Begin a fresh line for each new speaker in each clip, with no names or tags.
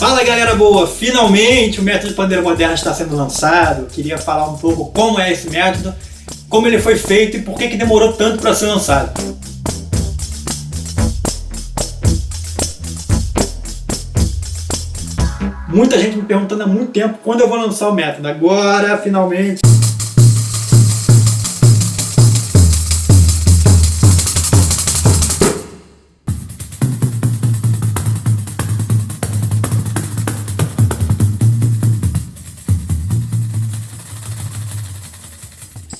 Fala galera boa, finalmente o método de pandeiro moderno está sendo lançado. Queria falar um pouco como é esse método, como ele foi feito e por que demorou tanto para ser lançado. Muita gente me perguntando há muito tempo quando eu vou lançar o método. Agora, finalmente.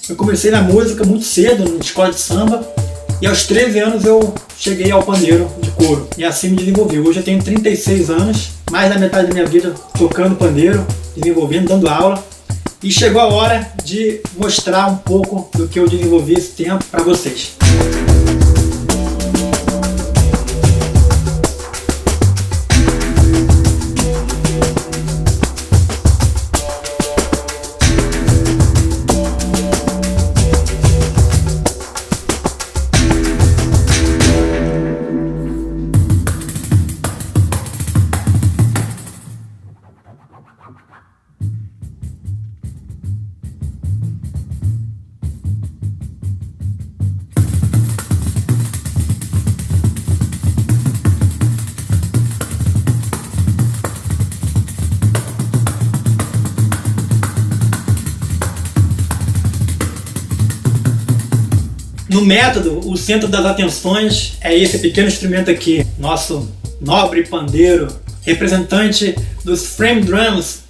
Eu comecei na música muito cedo, na escola de samba, e aos 13 anos eu cheguei ao pandeiro de couro, e assim me desenvolvi. Hoje eu tenho 36 anos, mais da metade da minha vida tocando pandeiro, desenvolvendo, dando aula, e chegou a hora de mostrar um pouco do que eu desenvolvi esse tempo para vocês. No método, o centro das atenções é esse pequeno instrumento aqui, nosso nobre pandeiro, representante dos frame drums.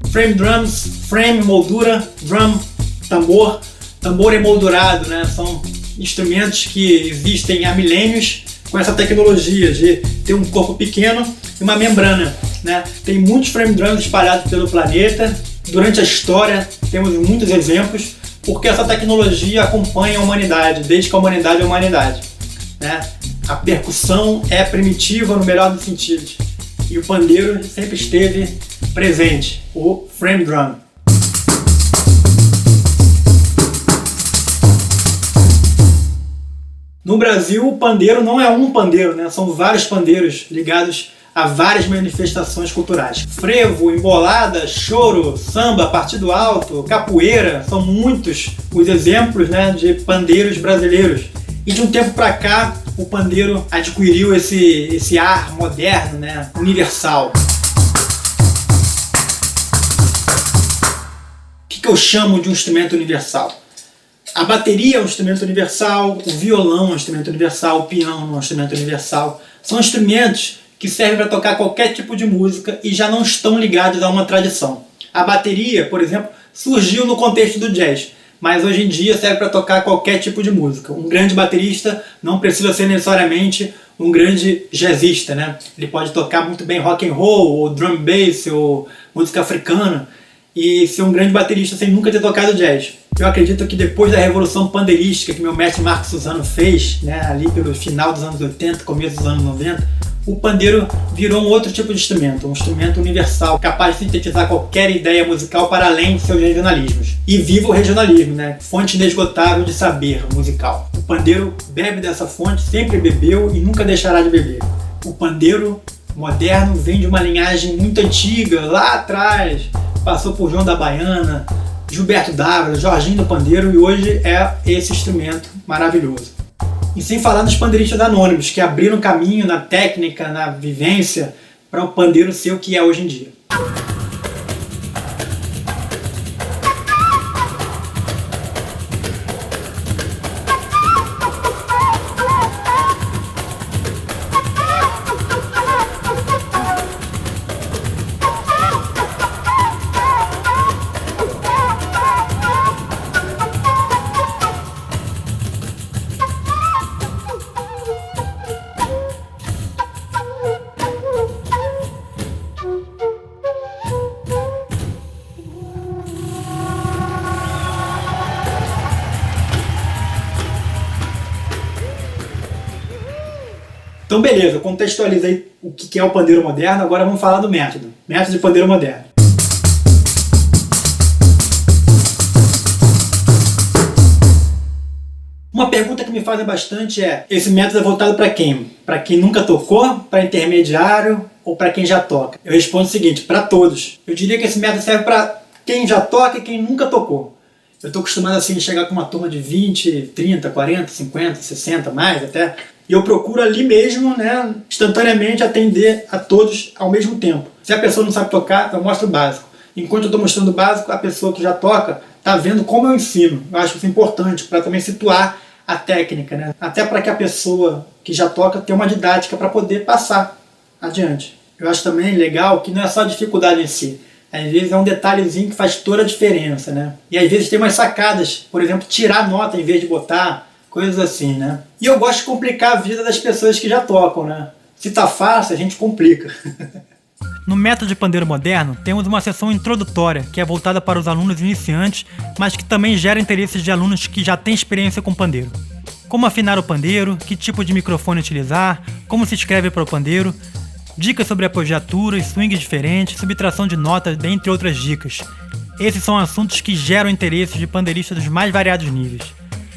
Frame drums, frame, moldura, drum, tambor, tambor emoldurado, né? São instrumentos que existem há milênios com essa tecnologia de ter um corpo pequeno e uma membrana, né? Tem muitos frame drums espalhados pelo planeta. Durante a história temos muitos exemplos, porque essa tecnologia acompanha a humanidade, desde que a humanidade é a humanidade, né? A percussão é primitiva no melhor dos sentidos, e o pandeiro sempre esteve presente, o frame drum. No Brasil, o pandeiro não é um pandeiro, né? São vários pandeiros ligados a várias manifestações culturais. Frevo, embolada, choro, samba, partido alto, capoeira, são muitos os exemplos, né, de pandeiros brasileiros. E de um tempo para cá, o pandeiro adquiriu esse ar moderno, né, universal. O que eu chamo de um instrumento universal? A bateria é um instrumento universal, o violão é um instrumento universal, o piano é um instrumento universal. São instrumentos que servem para tocar qualquer tipo de música e já não estão ligados a uma tradição. A bateria, por exemplo, surgiu no contexto do jazz, mas hoje em dia serve para tocar qualquer tipo de música. Um grande baterista não precisa ser necessariamente um grande jazzista, né? Ele pode tocar muito bem rock and roll, ou drum and bass, ou música africana, e ser um grande baterista sem nunca ter tocado jazz. Eu acredito que depois da revolução pandeirística que meu mestre Marco Suzano fez, né, ali pelo final dos anos 80, começo dos anos 90, o pandeiro virou um outro tipo de instrumento, um instrumento universal, capaz de sintetizar qualquer ideia musical para além de seus regionalismos. E viva o regionalismo, né? Fonte inesgotável de saber musical. O pandeiro bebe dessa fonte, sempre bebeu e nunca deixará de beber. O pandeiro moderno vem de uma linhagem muito antiga, lá atrás, passou por João da Baiana, Gilberto Dávila, Jorginho do Pandeiro, e hoje é esse instrumento maravilhoso. E sem falar nos pandeiristas anônimos, que abriram caminho na técnica, na vivência, para o pandeiro ser o que é hoje em dia. Então beleza, eu contextualizei o que é o pandeiro moderno, agora vamos falar do método. Método de pandeiro moderno. Uma pergunta que me fazem bastante é: esse método é voltado para quem? Para quem nunca tocou, para intermediário ou para quem já toca? Eu respondo o seguinte: para todos. Eu diria que esse método serve para quem já toca e quem nunca tocou. Eu estou acostumado assim a chegar com uma turma de 20, 30, 40, 50, 60, mais até. E eu procuro ali mesmo, né, instantaneamente atender a todos ao mesmo tempo. Se a pessoa não sabe tocar, eu mostro o básico. Enquanto eu estou mostrando o básico, a pessoa que já toca está vendo como eu ensino. Eu acho isso importante para também situar a técnica, né? Até para que a pessoa que já toca tenha uma didática para poder passar adiante. Eu acho também legal que não é só a dificuldade em si. Às vezes é um detalhezinho que faz toda a diferença, né? E às vezes tem umas sacadas, por exemplo, tirar nota em vez de botar, coisas assim, né? E eu gosto de complicar a vida das pessoas que já tocam, né? Se tá fácil, a gente complica.
No método de pandeiro moderno, temos uma seção introdutória, que é voltada para os alunos iniciantes, mas que também gera interesses de alunos que já têm experiência com pandeiro. Como afinar o pandeiro, que tipo de microfone utilizar, como se escreve para o pandeiro, dicas sobre apogiaturas, swings diferentes, subtração de notas, dentre outras dicas. Esses são assuntos que geram interesses de pandeiristas dos mais variados níveis.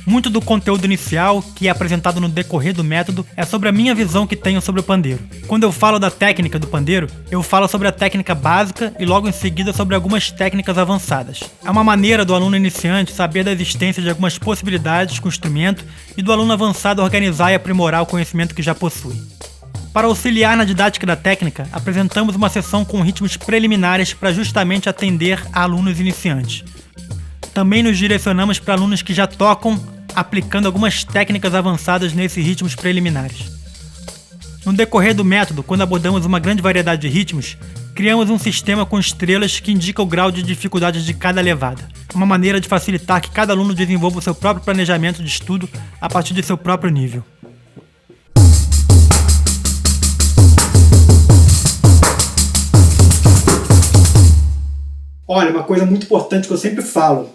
Muito do conteúdo inicial, que é apresentado no decorrer do método, é sobre a minha visão que tenho sobre o pandeiro. Quando eu falo da técnica do pandeiro, eu falo sobre a técnica básica e logo em seguida sobre algumas técnicas avançadas. É uma maneira do aluno iniciante saber da existência de algumas possibilidades com o instrumento e do aluno avançado organizar e aprimorar o conhecimento que já possui. Para auxiliar na didática da técnica, apresentamos uma sessão com ritmos preliminares para justamente atender a alunos iniciantes. Também nos direcionamos para alunos que já tocam, aplicando algumas técnicas avançadas nesses ritmos preliminares. No decorrer do método, quando abordamos uma grande variedade de ritmos, criamos um sistema com estrelas que indica o grau de dificuldade de cada levada. Uma maneira de facilitar que cada aluno desenvolva o seu próprio planejamento de estudo a partir de seu próprio nível.
Olha, uma coisa muito importante que eu sempre falo: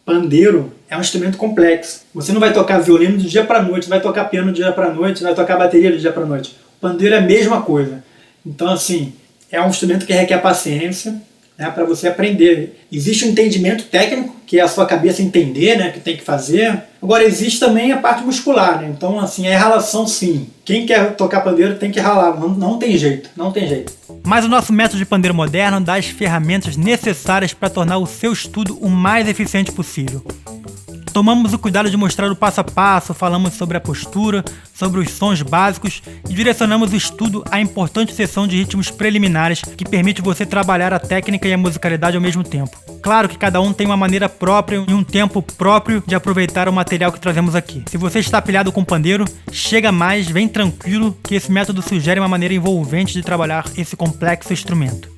pandeiro é um instrumento complexo. Você não vai tocar violino do dia para a noite, vai tocar piano do dia para a noite, vai tocar bateria do dia para a noite. O pandeiro é a mesma coisa. Então, assim, é um instrumento que requer paciência, né, para você aprender. Existe um entendimento técnico, que é a sua cabeça entender, né, que tem que fazer. Agora, existe também a parte muscular, né? Então, assim, é ralação sim. Quem quer tocar pandeiro tem que ralar, não tem jeito, não tem jeito.
Mas o nosso método de pandeiro moderno dá as ferramentas necessárias para tornar o seu estudo o mais eficiente possível. Tomamos o cuidado de mostrar o passo a passo, falamos sobre a postura, sobre os sons básicos e direcionamos o estudo à importante seção de ritmos preliminares que permite você trabalhar a técnica e a musicalidade ao mesmo tempo. Claro que cada um tem uma maneira própria e um tempo próprio de aproveitar o material que trazemos aqui. Se você está pilhado com pandeiro, chega mais, vem tranquilo, que esse método sugere uma maneira envolvente de trabalhar esse complexo instrumento.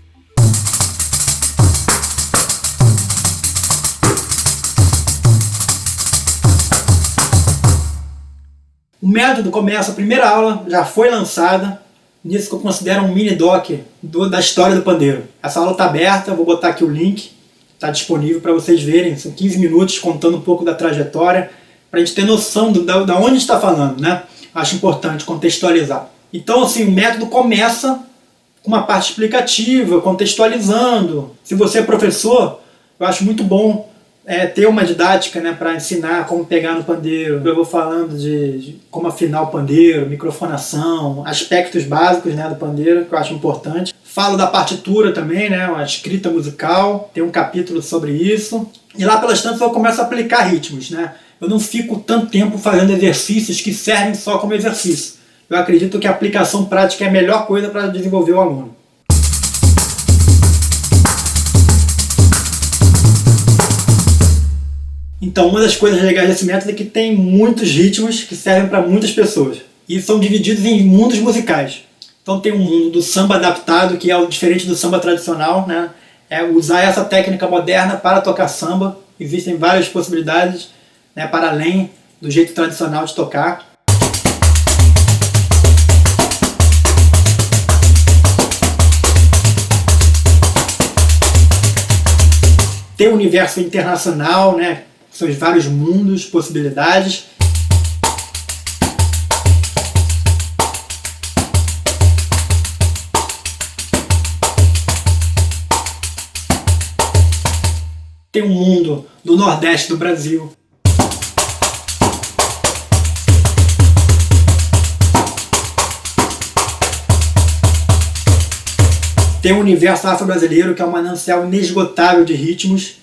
O método começa, a primeira aula já foi lançada, nisso que eu considero um mini doc da história do pandeiro. Essa aula está aberta, vou botar aqui o link, está disponível para vocês verem, são 15 minutos contando um pouco da trajetória, para a gente ter noção da onde está falando, né? Acho importante contextualizar. Então, assim, o método começa com uma parte explicativa, contextualizando. Se você é professor, eu acho muito bom ter uma didática, né, para ensinar como pegar no pandeiro. Eu vou falando de como afinar o pandeiro, microfonação, aspectos básicos, né, do pandeiro, que eu acho importante. Falo da partitura também, né, a escrita musical, tem um capítulo sobre isso. E lá pelas tantas eu começo a aplicar ritmos, né. Eu não fico tanto tempo fazendo exercícios que servem só como exercício. Eu acredito que a aplicação prática é a melhor coisa para desenvolver o aluno. Então, uma das coisas legais desse método é que tem muitos ritmos que servem para muitas pessoas. E são divididos em mundos musicais. Então tem um mundo do samba adaptado, que é o diferente do samba tradicional, né? É usar essa técnica moderna para tocar samba. Existem várias possibilidades, né, para além do jeito tradicional de tocar. Tem o universo internacional, né? São os vários mundos, possibilidades. Tem um mundo do Nordeste do Brasil. Tem o universo afro-brasileiro, que é um manancial inesgotável de ritmos.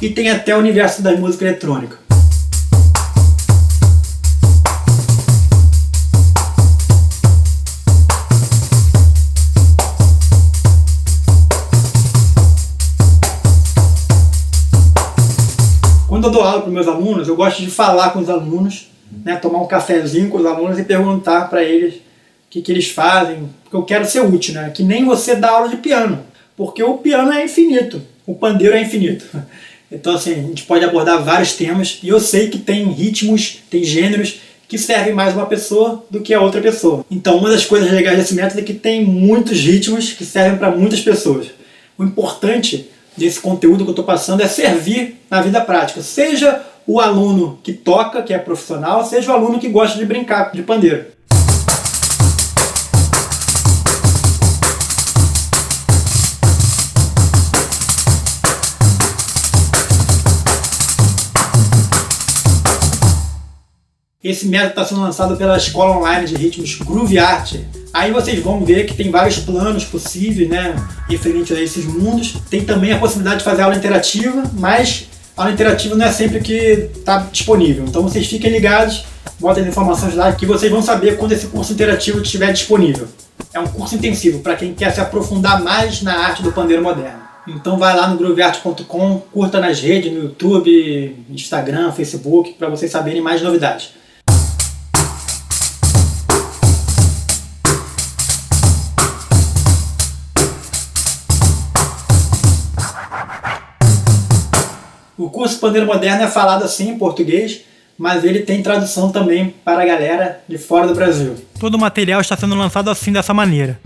E tem até o universo da música eletrônica. Quando eu dou aula para os meus alunos, eu gosto de falar com os alunos, né, tomar um cafezinho com os alunos e perguntar para eles o que eles fazem, porque eu quero ser útil, né? Que nem você dá aula de piano, porque o piano é infinito, o pandeiro é infinito. Então assim, a gente pode abordar vários temas e eu sei que tem ritmos, tem gêneros que servem mais uma pessoa do que a outra pessoa. Então uma das coisas legais desse método é que tem muitos ritmos que servem para muitas pessoas. O importante desse conteúdo que eu estou passando é servir na vida prática. Seja o aluno que toca, que é profissional, seja o aluno que gosta de brincar de pandeiro. Esse método está sendo lançado pela escola online de ritmos Groove Art. Aí vocês vão ver que tem vários planos possíveis, né, referente a esses mundos. Tem também a possibilidade de fazer aula interativa, mas a aula interativa não é sempre que está disponível. Então vocês fiquem ligados, botem as informações lá que vocês vão saber quando esse curso interativo estiver disponível. É um curso intensivo para quem quer se aprofundar mais na arte do pandeiro moderno. Então vai lá no grooveart.com, curta nas redes, no YouTube, Instagram, Facebook, para vocês saberem mais novidades. O curso Pandeiro Moderno é falado assim em português, mas ele tem tradução também para a galera de fora do Brasil.
Todo o material está sendo lançado assim, dessa maneira.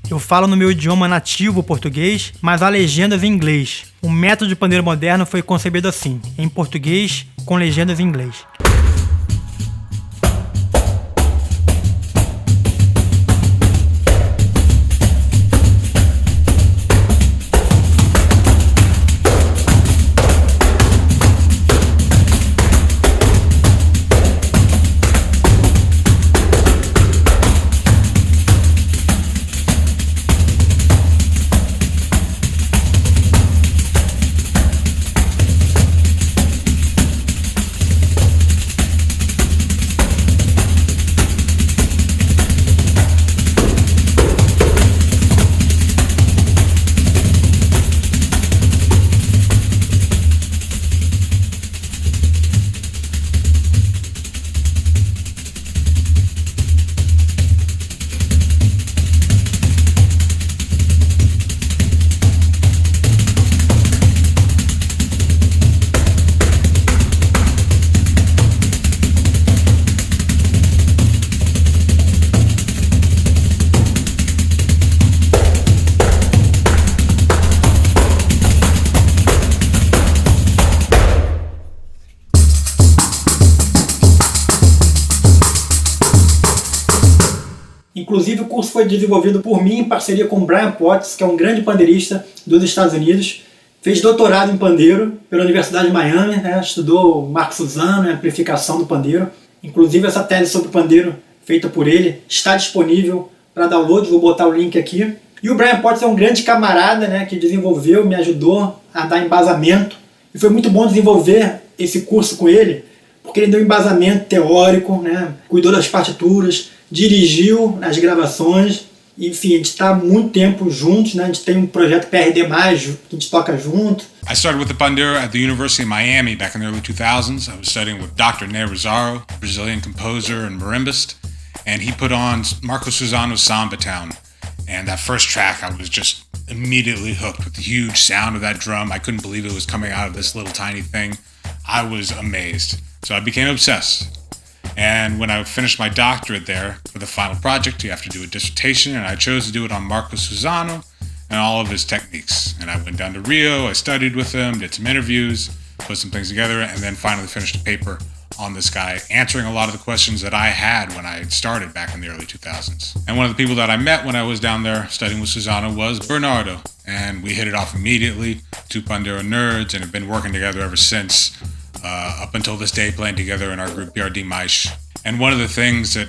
Eu falo no meu idioma nativo, português, mas há legendas em inglês. O método de pandeiro moderno foi concebido assim, em português, com legendas em inglês.
Inclusive o curso foi desenvolvido por mim em parceria com o Brian Potts, que é um grande pandeirista dos Estados Unidos. Fez doutorado em pandeiro pela Universidade de Miami, né? Estudou Marco Suzano, a amplificação do pandeiro. Inclusive essa tese sobre pandeiro feita por ele está disponível para download, vou botar o link aqui. E o Brian Potts é um grande camarada, né, que desenvolveu, me ajudou a dar embasamento. E foi muito bom desenvolver esse curso com ele, porque ele deu embasamento teórico, né, cuidou das partituras, dirigiu as gravações. Enfim, a gente está há muito tempo juntos, né? A gente tem um projeto PRD+, que a gente toca junto.
I started with the pandeiro at the University of Miami back in the early 2000s. I was studying with Dr. Ney Rosario, a Brazilian composer and marimbist, and he put on Marco Suzano's Samba Town. And that first track, I was just immediately hooked with the huge sound of that drum. I couldn't believe it was coming out of this little tiny thing. I was amazed. So I became obsessed. And when I finished my doctorate there, for the final project, you have to do a dissertation, and I chose to do it on Marco Suzano and all of his techniques. And I went down to Rio, I studied with him, did some interviews, put some things together, and then finally finished a paper on this guy, answering a lot of the questions that I had when I started back in the early 2000s. And one of the people that I met when I was down there studying with Suzano was Bernardo, and we hit it off immediately, two Pandeiro nerds, and have been working together ever since. up until this day playing together in our group PRD Mais. And one of the things that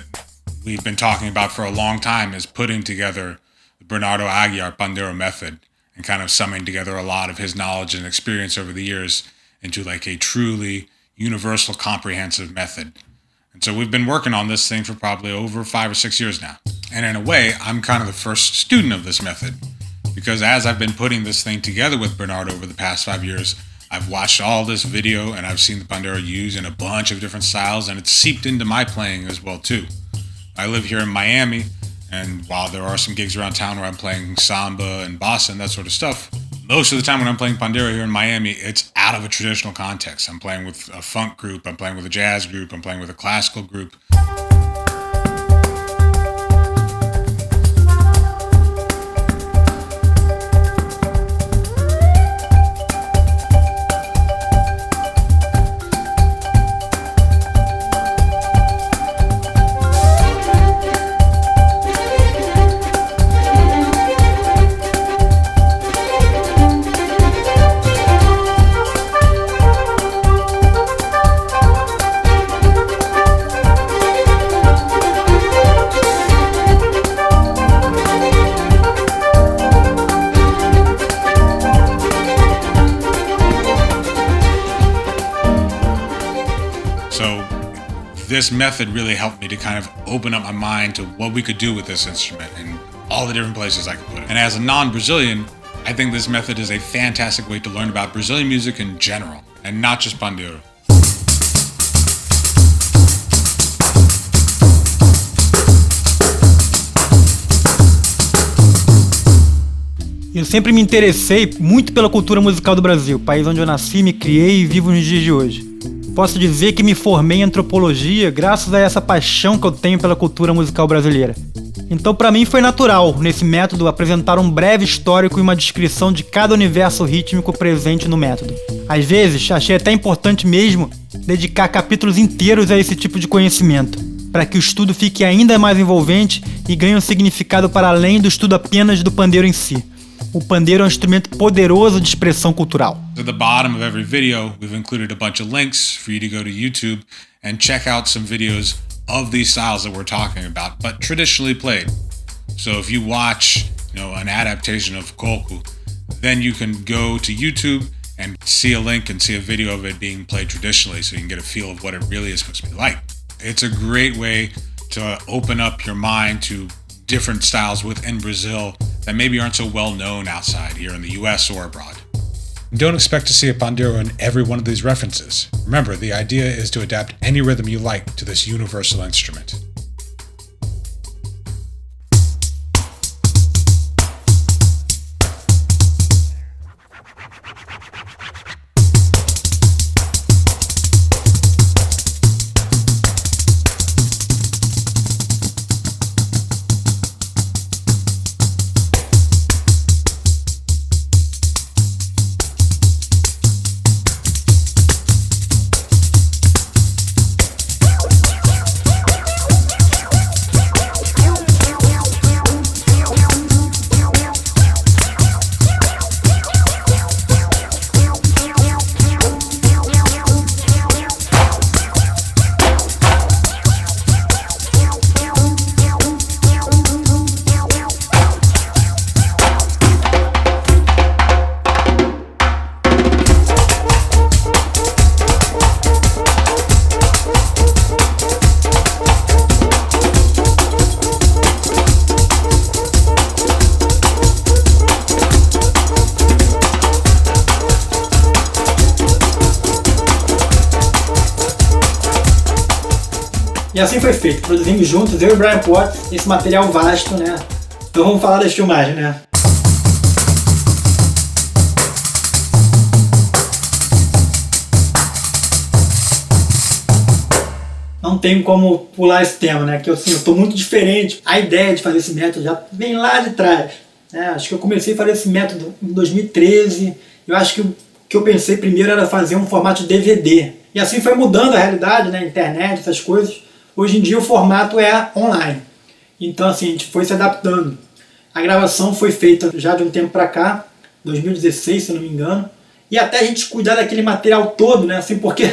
we've been talking about for a long time is putting together the Bernardo Aguiar Pandeiro method and kind of summing together a lot of his knowledge and experience over the years into like a truly universal, comprehensive method. And so we've been working on this thing for probably over 5 or 6 years now. And in a way, I'm kind of the first student of this method, because as I've been putting this thing together with Bernardo over the past 5 years, I've watched all this video and I've seen the Pandeiro used in a bunch of different styles, and it's seeped into my playing as well too. I live here in Miami, and while there are some gigs around town where I'm playing samba and bossa and that sort of stuff, most of the time when I'm playing Pandeiro here in Miami, it's out of a traditional context. I'm playing with a funk group, I'm playing with a jazz group, I'm playing with a classical group. This method really helped me to kind of open up my mind to what we could do with this instrument and all the different places I could put it. And as a non-Brazilian, I think this method is a fantastic way to learn about Brazilian music in general, and not just Pandeiro.
Eu sempre me interessei muito pela cultura musical do Brasil, país onde eu nasci, me criei e vivo nos dias de hoje. Posso dizer que me formei em antropologia graças a essa paixão que eu tenho pela cultura musical brasileira. Então, para mim, foi natural, nesse método, apresentar um breve histórico e uma descrição de cada universo rítmico presente no método. Às vezes, achei até importante mesmo dedicar capítulos inteiros a esse tipo de conhecimento, para que o estudo fique ainda mais envolvente e ganhe um significado para além do estudo apenas do pandeiro em si. O pandeiro é um instrumento poderoso de expressão cultural.
At the bottom of every video, we've included a bunch of links for you to go to YouTube and check out some videos of these styles that we're talking about, but traditionally played. So if you watch, an adaptation of kolku, then you can go to YouTube and see a link and see a video of it being played traditionally, so you can get a feel of what it really is supposed to be like. It's a great way to open up your mind to different styles within Brazil that maybe aren't so well known outside here in the US or abroad. Don't expect to see a pandeiro in every one of these references. Remember, the idea is to adapt any rhythm you like to this universal instrument.
E assim foi feito, produzimos juntos, eu e o Brian Potts, esse material vasto, né? Então vamos falar das filmagens, né? Não tem como pular esse tema, né? Que eu tô muito diferente. A ideia de fazer esse método já vem lá de trás, né? Acho que eu comecei a fazer esse método em 2013. Eu acho que o que eu pensei primeiro era fazer um formato de DVD. E assim foi mudando a realidade, né? Internet, essas coisas. Hoje em dia o formato é online. Então assim, a gente foi se adaptando. A gravação foi feita já de um tempo para cá, 2016 se eu não me engano. e até a gente cuidar daquele material todo, né? Assim, porque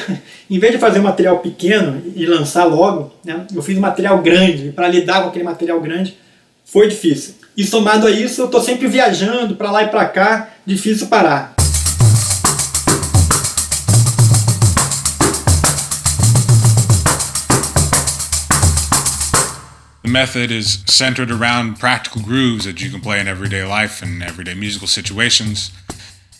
em vez de fazer um material pequeno e lançar logo, né, eu fiz um material grande, para lidar com aquele material grande foi difícil. E somado a isso, eu estou sempre viajando para lá e para cá, difícil parar.
The method is centered around practical grooves that you can play in everyday life and everyday musical situations.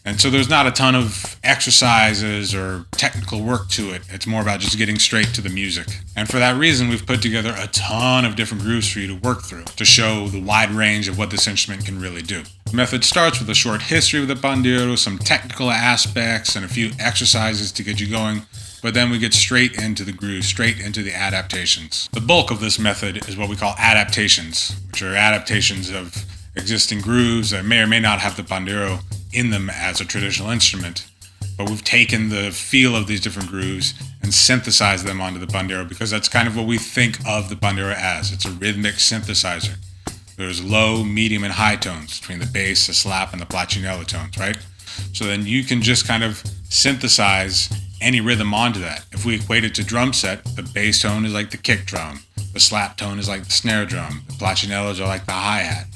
And so there's not a ton of exercises or technical work to it. It's more about just getting straight to the music. And for that reason, we've put together a ton of different grooves for you to work through to show the wide range of what this instrument can really do. The method starts with a short history of the pandeiro, some technical aspects, and a few exercises to get you going. But then we get straight into the grooves, straight into the adaptations. The bulk of this method is what we call adaptations, which are adaptations of existing grooves that may or may not have the pandeiro in them as a traditional instrument, but we've taken the feel of these different grooves and synthesized them onto the pandeiro because that's kind of what we think of the pandeiro as. It's a rhythmic synthesizer. There's low, medium, and high tones between the bass, the slap, and the platinello tones, right? So then you can just kind of synthesize any rhythm onto that. If we equate it to drum set, the bass tone is like the kick drum, the slap tone is like the snare drum, the platinellos are like the hi-hat.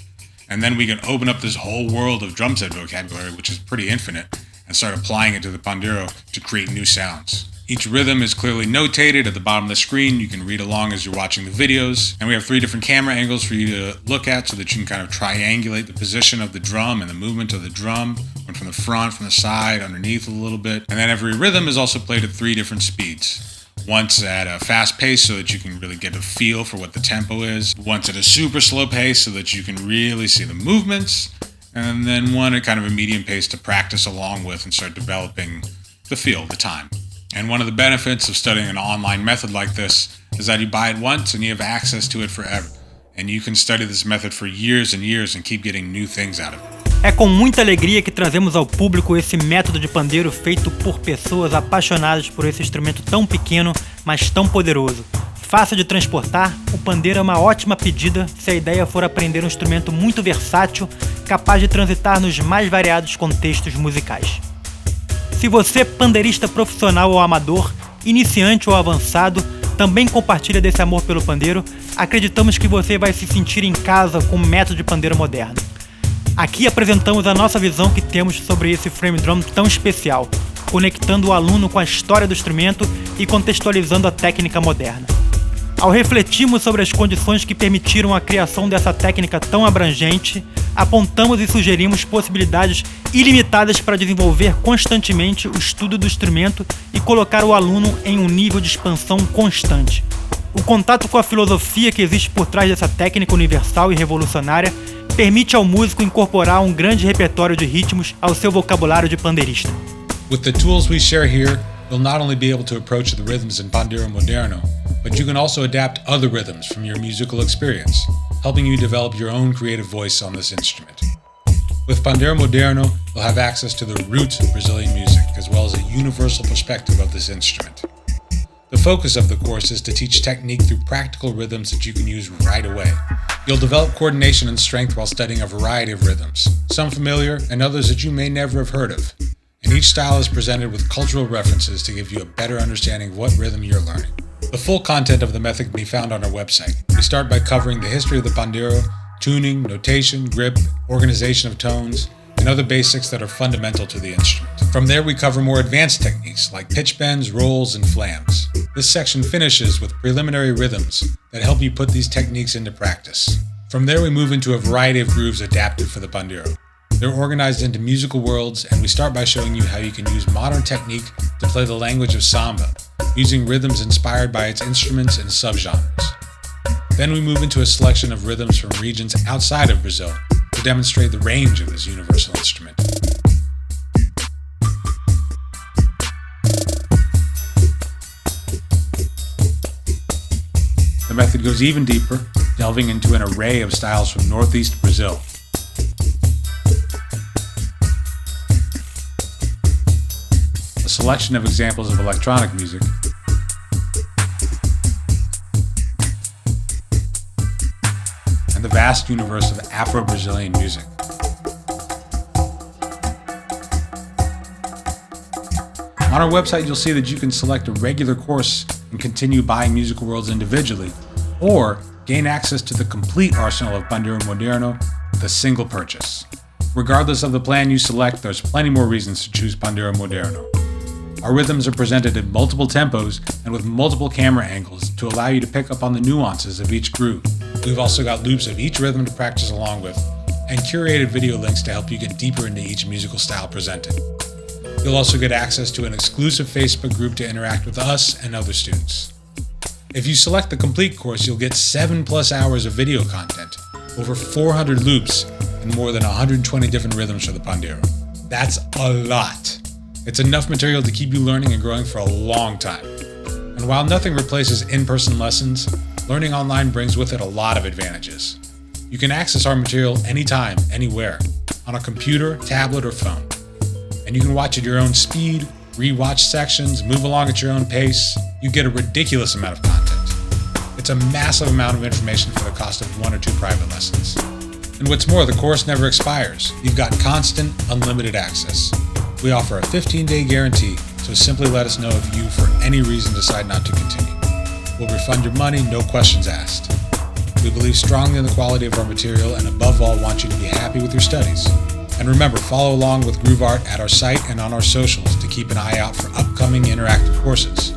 And then we can open up this whole world of drum set vocabulary, which is pretty infinite, and start applying it to the pandeiro to create new sounds. Each rhythm is clearly notated at the bottom of the screen. You can read along as you're watching the videos. And we have 3 different camera angles for you to look at so that you can kind of triangulate the position of the drum and the movement of the drum, one from the front, from the side, underneath a little bit. And then every rhythm is also played at 3 different speeds. Once at a fast pace so that you can really get a feel for what the tempo is. Once at a super slow pace so that you can really see the movements. And then one at kind of a medium pace to practice along with and start developing the feel, the time. And one of the benefits of studying an online method like this is that you buy it once and you have access to it forever. And you can study this method for years and years and keep getting new things out of it.
É com muita alegria que trazemos ao público esse método de pandeiro feito por pessoas apaixonadas por esse instrumento tão pequeno, mas tão poderoso. Fácil de transportar, o pandeiro é uma ótima pedida se a ideia for aprender um instrumento muito versátil, capaz de transitar nos mais variados contextos musicais. Se você, pandeirista profissional ou amador, iniciante ou avançado, também compartilha desse amor pelo pandeiro, acreditamos que você vai se sentir em casa com o método de pandeiro moderno. Aqui apresentamos a nossa visão que temos sobre esse frame drum tão especial, conectando o aluno com a história do instrumento e contextualizando a técnica moderna. Ao refletirmos sobre as condições que permitiram a criação dessa técnica tão abrangente, apontamos e sugerimos possibilidades ilimitadas para desenvolver constantemente o estudo do instrumento e colocar o aluno em um nível de expansão constante. O contato com a filosofia que existe por trás dessa técnica universal e revolucionária permite ao músico incorporar um grande repertório de ritmos ao seu vocabulário de pandeirista.
With the tools we share here, you'll not only be able to approach the rhythms in Pandeiro Moderno, but you can also adapt other rhythms from your musical experience, helping you develop your own creative voice on this instrument. With Pandeiro Moderno, you'll have access to the roots of Brazilian music, as well as a universal perspective of this instrument. The focus of the course is to teach technique through practical rhythms that you can use right away. You'll develop coordination and strength while studying a variety of rhythms, some familiar and others that you may never have heard of. And each style is presented with cultural references to give you a better understanding of what rhythm you're learning. The full content of the method can be found on our website. We start by covering the history of the pandeiro, tuning, notation, grip, organization of tones, and other basics that are fundamental to the instrument. From there, we cover more advanced techniques like pitch bends, rolls, and flams. This section finishes with preliminary rhythms that help you put these techniques into practice. From there, we move into a variety of grooves adapted for the pandeiro. They're organized into musical worlds, and we start by showing you how you can use modern technique to play the language of samba, using rhythms inspired by its instruments and subgenres. Then we move into a selection of rhythms from regions outside of Brazil to demonstrate the range of this universal instrument. The method goes even deeper, delving into an array of styles from northeast Brazil. A selection of examples of electronic music, and the vast universe of Afro-Brazilian music. On our website, you'll see that you can select a regular course and continue buying Musical Worlds individually, or gain access to the complete arsenal of Pandero Moderno with a single purchase. Regardless of the plan you select, there's plenty more reasons to choose Pandero Moderno. Our rhythms are presented in multiple tempos and with multiple camera angles to allow you to pick up on the nuances of each groove. We've also got loops of each rhythm to practice along with, and curated video links to help you get deeper into each musical style presented. You'll also get access to an exclusive Facebook group to interact with us and other students. If you select the complete course, you'll get 7+ hours of video content, over 400 loops, and more than 120 different rhythms for the Pandero. That's a lot. It's enough material to keep you learning and growing for a long time. And while nothing replaces in-person lessons, learning online brings with it a lot of advantages. You can access our material anytime, anywhere, on a computer, tablet, or phone. And you can watch at your own speed, re-watch sections, move along at your own pace. You get a ridiculous amount of content. It's a massive amount of information for the cost of 1 or 2 private lessons. And what's more, the course never expires. You've got constant, unlimited access. We offer a 15-day guarantee, so simply let us know if you, for any reason, decide not to continue. We'll refund your money, no questions asked. We believe strongly in the quality of our material and above all want you to be happy with your studies. And remember, follow along with Groove Art at our site and on our socials to keep an eye out for upcoming interactive courses.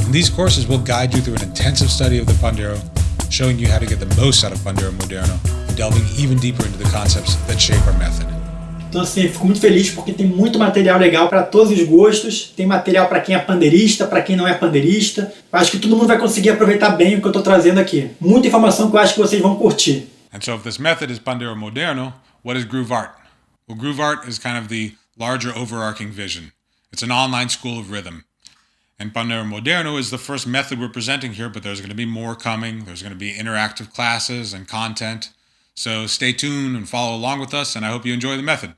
And these courses will guide you through an intensive study of the Pandero, showing you how to get the most out of Pandero Moderno and delving even deeper into the concepts that shape our method.
Então assim, eu fico muito feliz porque tem muito material legal para todos os gostos. Tem material para quem é pandeirista, para quem não é pandeirista. Eu acho que todo mundo vai conseguir aproveitar bem o que eu estou trazendo aqui. Muita informação que eu acho que vocês vão curtir.
And so if this method is Pandero Moderno, what is Groove Art? Well, Groove Art is kind of the larger overarching vision. It's an online school of rhythm. And Pandero Moderno is the first method we're presenting here, but there's going to be more coming. There's going to be interactive classes and content. So stay tuned and follow along with us, and I hope you enjoy the method.